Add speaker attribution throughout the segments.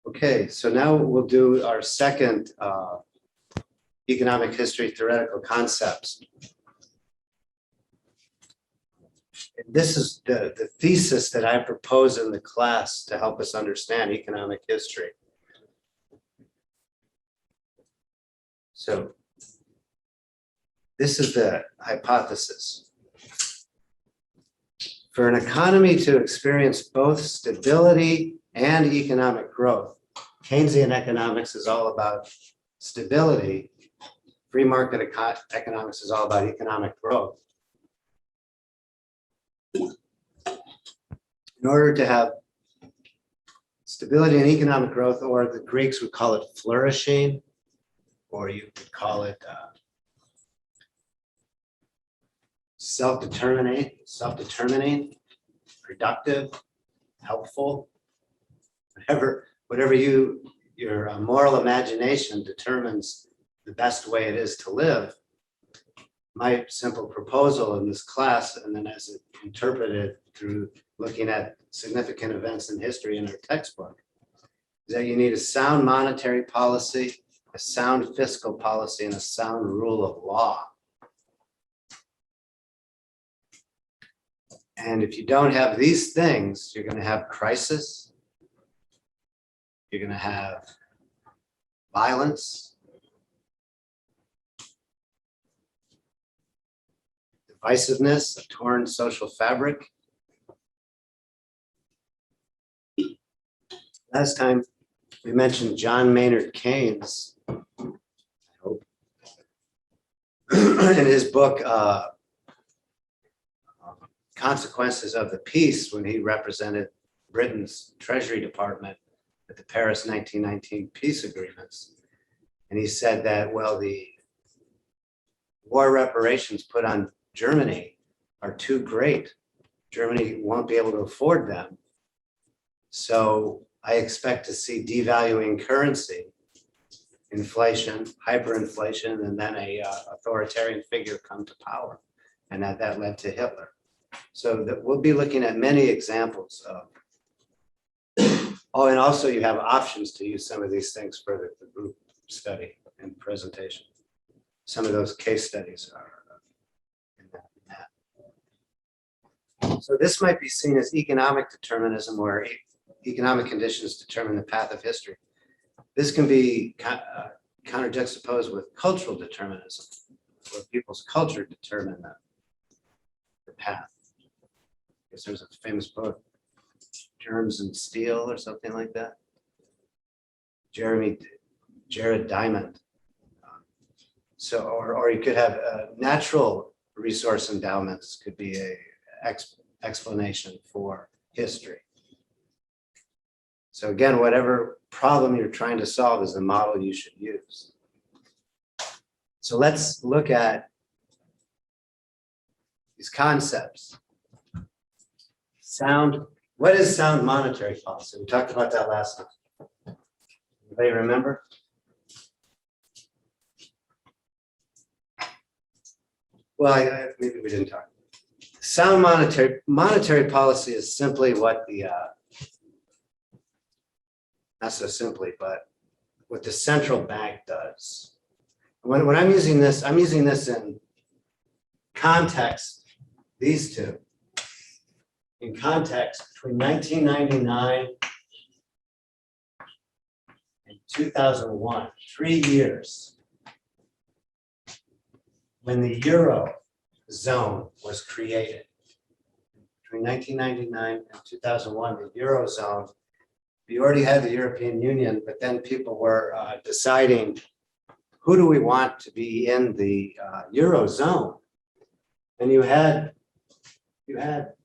Speaker 1: Okay, so now we'll do our second economic history theoretical concepts. This is the thesis that I propose in the class to help us understand economic history. So this is the hypothesis. For an economy to experience both stability and economic growth, Keynesian economics is all about stability. Free market economics is all about economic growth. In order to have stability and economic growth, or the Greeks would call it flourishing, or you could call it self-determining, productive, helpful, whatever your moral imagination determines the best way it is to live. My simple proposal in this class, and then as it interpreted through looking at significant events in history in our textbook, is that you need a sound monetary policy, a sound fiscal policy, and a sound rule of law. And if you don't have these things, you're going to have crisis, you're going to have violence, divisiveness, a torn social fabric. Last time we mentioned John Maynard Keynes, I hope, in his book, Consequences of the Peace, when he represented Britain's Treasury Department at the Paris 1919 peace agreements. And he said that, well, the war reparations put on Germany are too great. Germany won't be able to afford them. So I expect to see devaluing currency, inflation, hyperinflation, and then a authoritarian figure come to power. And that led to Hitler. So that we'll be looking at many examples of, oh, and also you have options to use some of these things for the group study and presentation. Some of those case studies are in that. So this might be seen as economic determinism, where economic conditions determine the path of history. This can be counter-juxtaposed with cultural determinism, where people's culture determine the path. I guess there's a famous book, Germs and Steel, or something like that. Jared Diamond. So, or you could have natural resource endowments could be a explanation for history. So again, whatever problem you're trying to solve is the model you should use. So let's look at these concepts. What is sound monetary policy? We talked about that last time. Anybody remember? Well, maybe we didn't talk. Sound monetary policy is simply what the, not so simply, but what the central bank does. When I'm using this in context, these two. In context, between 1999 and 2001, 3 years, when the Euro zone was created. Between 1999 and 2001, the Euro zone, we already had the European Union, but then people were deciding, who do we want to be in the Euro zone? And you had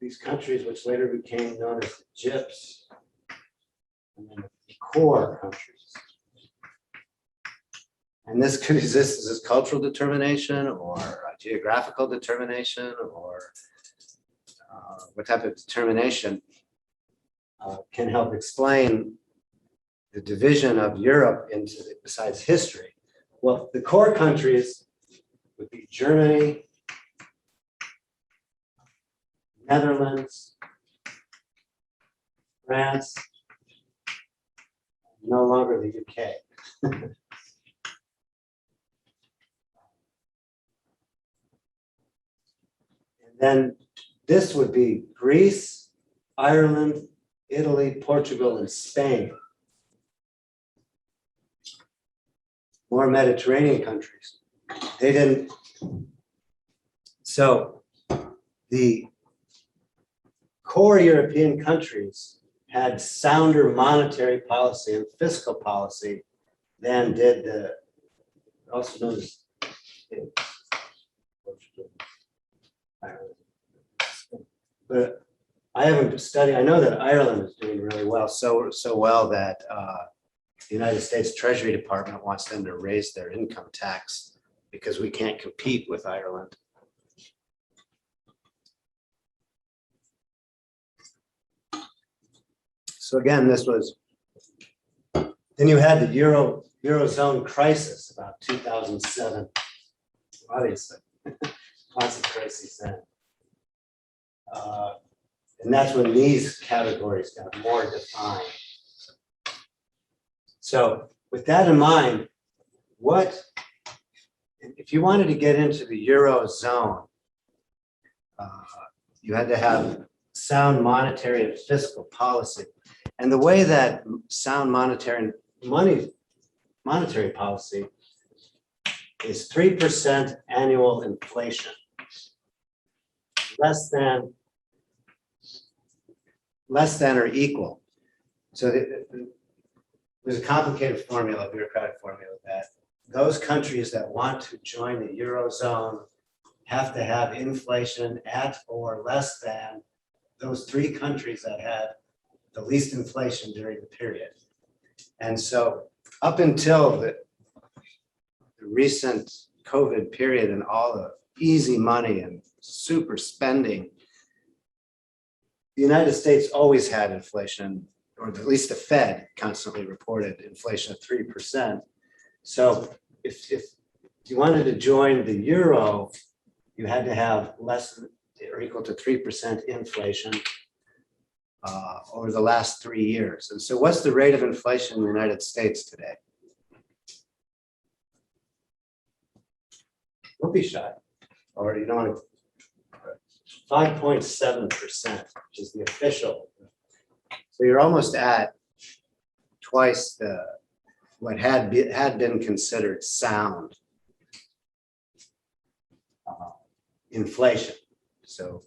Speaker 1: these countries which later became known as the GIPS, and then the core countries. And this could exist as cultural determination or geographical determination, or what type of determination can help explain the division of Europe into, besides history. Well, the core countries would be Germany, Netherlands, France, no longer the UK. And then this would be Greece, Ireland, Italy, Portugal, and Spain. More Mediterranean countries. They didn't. So the core European countries had sounder monetary policy and fiscal policy than did the, also known as Portugal, Ireland. But I haven't studied, I know that Ireland is doing really well, so well that the United States Treasury Department wants them to raise their income tax because we can't compete with Ireland. So again, this was, then you had the Eurozone crisis about 2007, obviously, lots of crises then. And that's when these categories got more defined. So with that in mind, if you wanted to get into the Eurozone, you had to have sound monetary and fiscal policy. And the way that sound monetary policy is 3% annual inflation, less than or equal. So there's a complicated formula, bureaucratic formula, that those countries that want to join the Eurozone have to have inflation at or less than those three countries that had the least inflation during the period. And so up until the recent COVID period and all the easy money and super spending, the United States always had inflation, or at least the Fed constantly reported inflation of 3%. So if you wanted to join the Euro, you had to have less than or equal to 3% inflation over the last 3 years. And so what's the rate of inflation in the United States today? Don't be shy, or you don't want to. 5.7%, which is the official. So you're almost at twice what had been considered sound inflation. So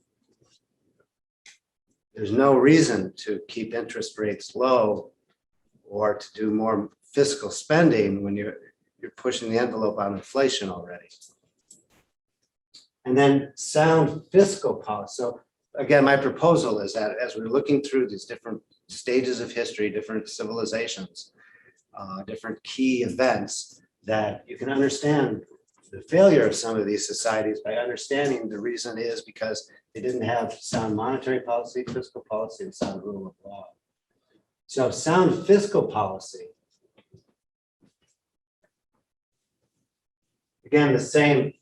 Speaker 1: there's no reason to keep interest rates low or to do more fiscal spending when you're pushing the envelope on inflation already. And then sound fiscal policy. So again, my proposal is that as we're looking through these different stages of history, different civilizations, different key events, that you can understand the failure of some of these societies by understanding the reason is because they didn't have sound monetary policy, fiscal policy, and sound rule of law. So sound fiscal policy, again, the same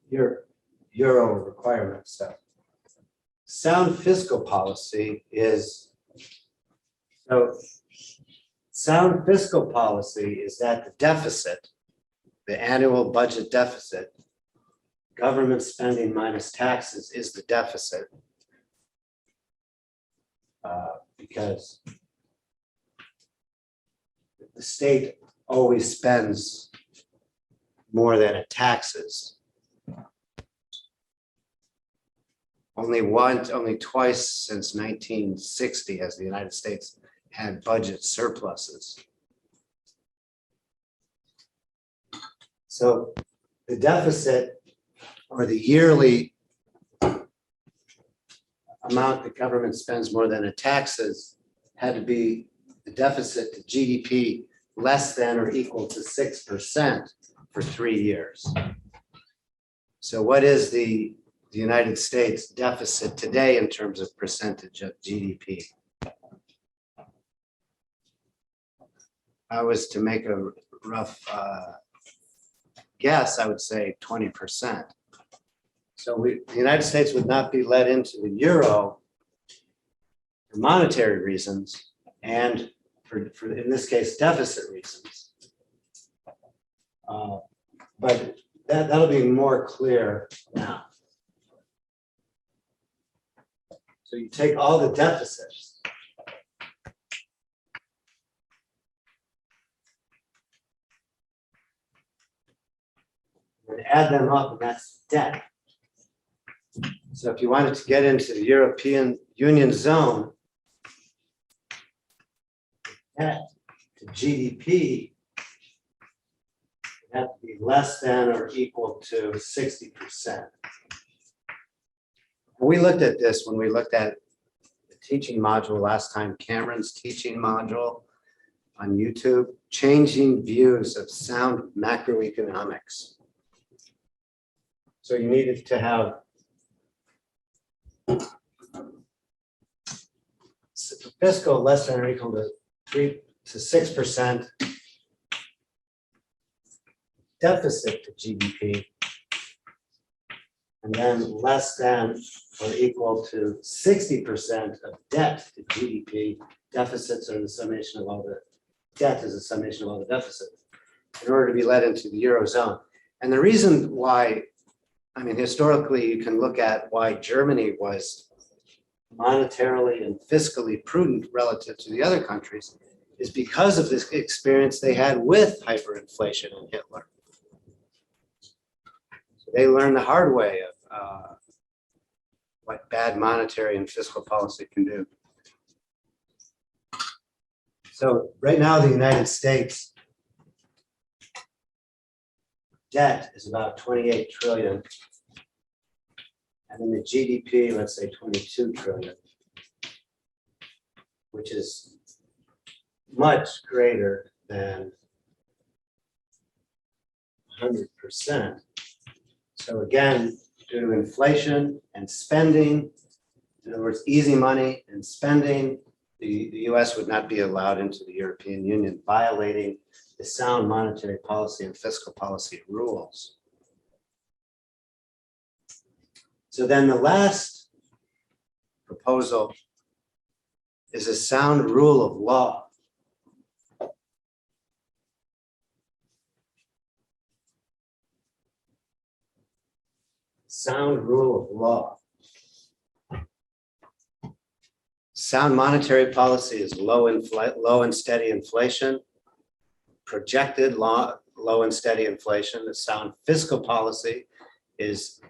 Speaker 1: Euro requirements. So sound fiscal policy is, sound fiscal policy is that the deficit, the annual budget deficit, government spending minus taxes is the deficit, because the state always spends more than it taxes. Only twice since 1960 has the United States had budget surpluses. So the deficit, or the yearly amount the government spends more than it taxes, had to be the deficit to GDP less than or equal to 6% for 3 years. So what is the United States deficit today in terms of percentage of GDP? I was to make a rough guess, I would say 20%. So the United States would not be let into the Euro for monetary reasons and for in this case, deficit reasons. But that'll be more clear now. So you take all the deficits and add them up, and that's debt. So if you wanted to get into the European Union zone, debt to GDP would have to be less than or equal to 60%. We looked at this when we looked at the teaching module last time, Cameron's teaching module on YouTube, changing views of sound macroeconomics. So you needed to have fiscal less than or equal to 3 to 6% deficit to GDP, and then less than or equal to 60% of debt to GDP. Deficits are the summation of all the debt is the summation of all the deficits in order to be led into the Eurozone. And the reason why, I mean, historically, you can look at why Germany was monetarily and fiscally prudent relative to the other countries is because of this experience they had with hyperinflation and Hitler. So they learned the hard way of what bad monetary and fiscal policy can do. So right now, the United States debt is about 28 trillion. And then the GDP, let's say 22 trillion, which is much greater than 100%. So again, due to inflation and spending, in other words, easy money and spending, the US would not be allowed into the European Union, violating the sound monetary policy and fiscal policy rules. So then the last proposal is a sound rule of law. Sound rule of law. Sound monetary policy is low and steady inflation, projected low and steady inflation. The sound fiscal policy is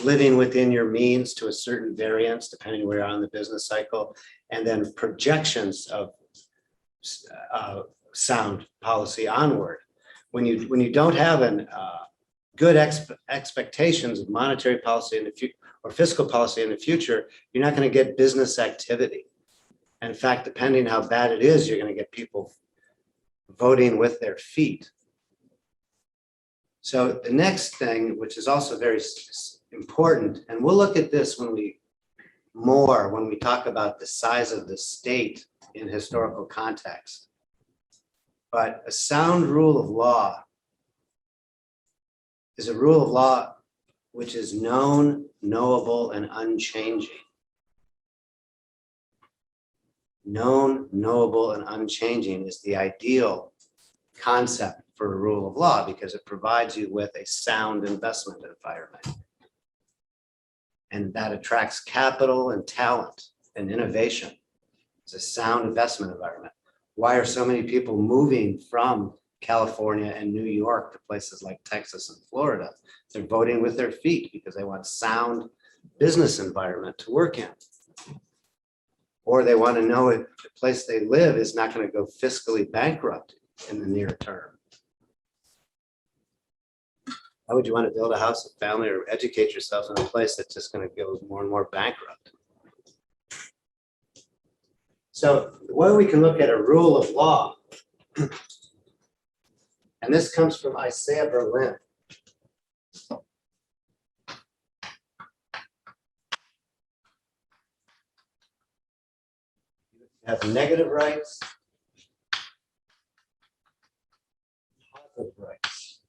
Speaker 1: living within your means to a certain variance, depending where you're on the business cycle, and then projections of sound policy onward. When you don't have an good expectations of monetary policy in the future or fiscal policy in the future, you're not going to get business activity. And in fact, depending how bad it is, you're going to get people voting with their feet. So the next thing, which is also very important, and we'll look at this when we talk about the size of the state in historical context. But a sound rule of law is a rule of law which is known, knowable, and unchanging. Known, knowable, and unchanging is the ideal concept for a rule of law because it provides you with a sound investment environment. And that attracts capital and talent and innovation. It's a sound investment environment. Why are so many people moving from California and New York to places like Texas and Florida? They're voting with their feet because they want sound business environment to work in. Or they want to know if the place they live is not going to go fiscally bankrupt in the near term. Why would you want to build a house, a family, or educate yourself in a place that's just going to go more and more bankrupt? So the way we can look at a rule of law, and this comes from Isaiah Berlin. You have negative rights, positive rights.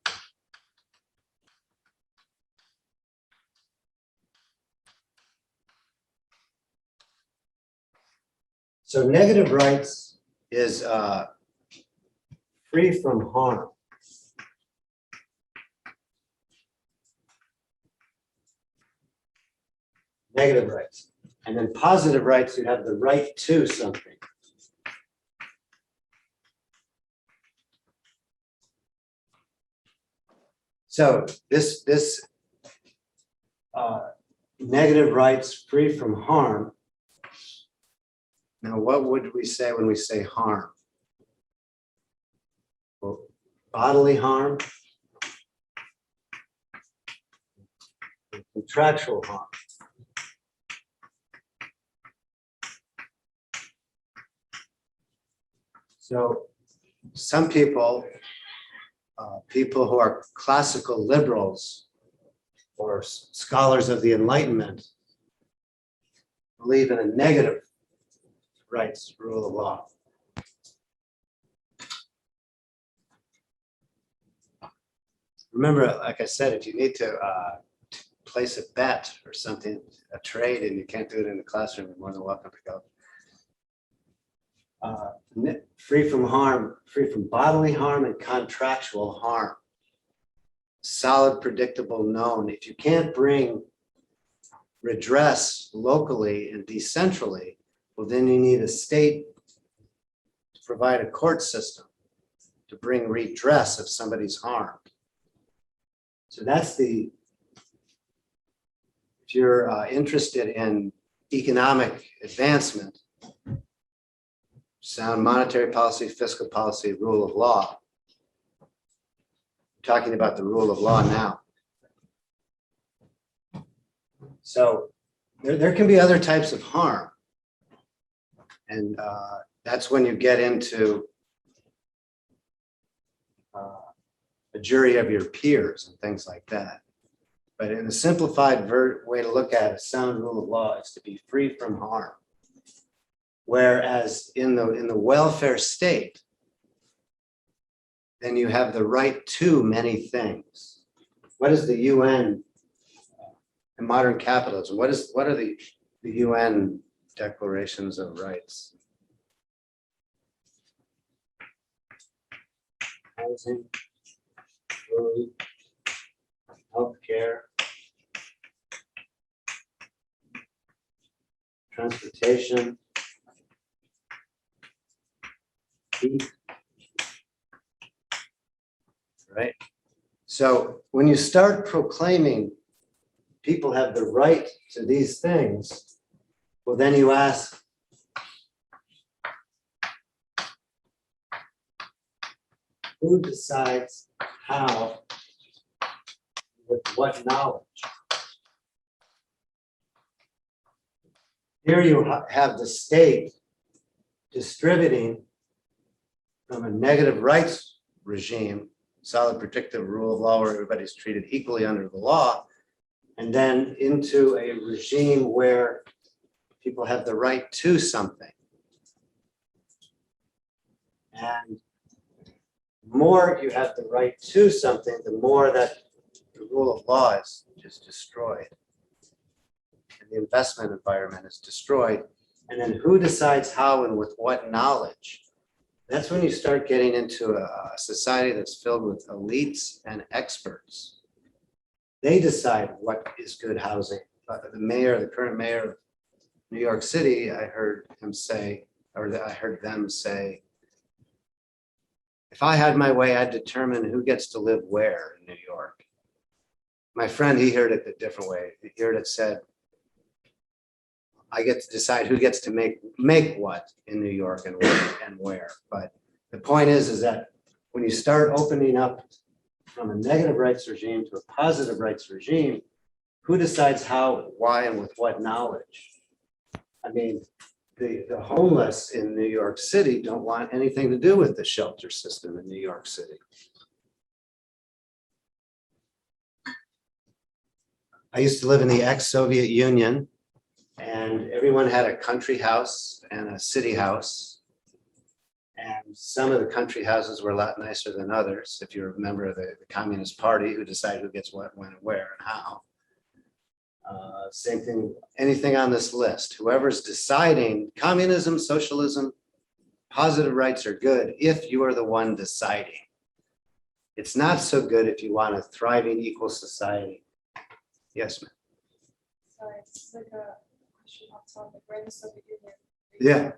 Speaker 1: So negative rights is free from harm. Negative rights. And then positive rights, you have the right to something. So this negative rights free from harm. Now, what would we say when we say harm? Well, bodily harm, contractual harm. So some people, people who are classical liberals or scholars of the Enlightenment, believe in a negative rights rule of law. Remember, like I said, if you need to place a bet or something, a trade, and you can't do it in the classroom, you're more than welcome to go. Free from harm, free from bodily harm and contractual harm. Solid, predictable, known. If you can't bring redress locally and decentrally, well, then you need a state to provide a court system to bring redress if somebody's harmed. So that's the, if you're interested in economic advancement, sound monetary policy, fiscal policy, rule of law. We're talking about the rule of law now. So there can be other types of harm. And that's when you get into a jury of your peers and things like that. But in a simplified way to look at a sound rule of law is to be free from harm. Whereas in the welfare state, then you have the right to many things. What is the UN in modern capitalism? What are the UN declarations of rights? Housing, food, healthcare, transportation, heat. Right? So when you start proclaiming people have the right to these things, well, then you ask, who decides how, with what knowledge? Here you have the state distributing from a negative rights regime, solid predictive rule of law where everybody's treated equally under the law, and then into a regime where people have the right to something. And the more you have the right to something, the more that the rule of law is just destroyed. And the investment environment is destroyed. And then who decides how and with what knowledge? That's when you start getting into a society that's filled with elites and experts. They decide what is good housing. The current mayor of New York City, I heard him say, or I heard them say, if I had my way, I'd determine who gets to live where in New York. My friend, he heard it a different way. He heard it said, I get to decide who gets to make what in New York and where. But the point is that when you start opening up from a negative rights regime to a positive rights regime, who decides how, why, and with what knowledge? I mean, the homeless in New York City don't want anything to do with the shelter system in New York City. I used to live in the ex-Soviet Union, and everyone had a country house and a city house. And some of the country houses were a lot nicer than others. If you're a member of the Communist Party, who decided who gets what, when, and where, and how. Same thing, anything on this list. Whoever's deciding communism, socialism, positive rights are good if you are the one deciding. It's not so good if you want a thriving equal society. Yes, ma'am.
Speaker 2: Sorry, it's like a question off topic, right? In the Soviet Union.
Speaker 1: Yeah.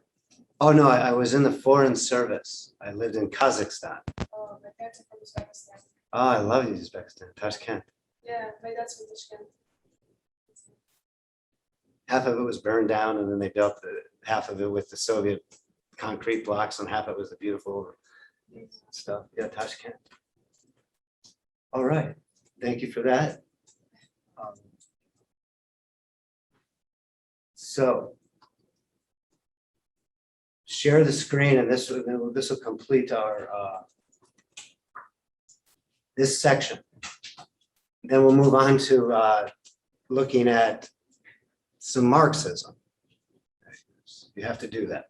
Speaker 1: Oh, no, I was in the foreign service. I lived in Kazakhstan.
Speaker 2: Oh, my parents are from Uzbekistan.
Speaker 1: Oh, I love Uzbekistan, Tashkent.
Speaker 2: Yeah, my dad's from Tashkent.
Speaker 1: Half of it was burned down and then they built half of it with the Soviet concrete blocks and half of it was the beautiful stuff. Yeah, Tashkent. All right, thank you for that. So share the screen and this will complete our this section. Then we'll move on to looking at some Marxism. You have to do that.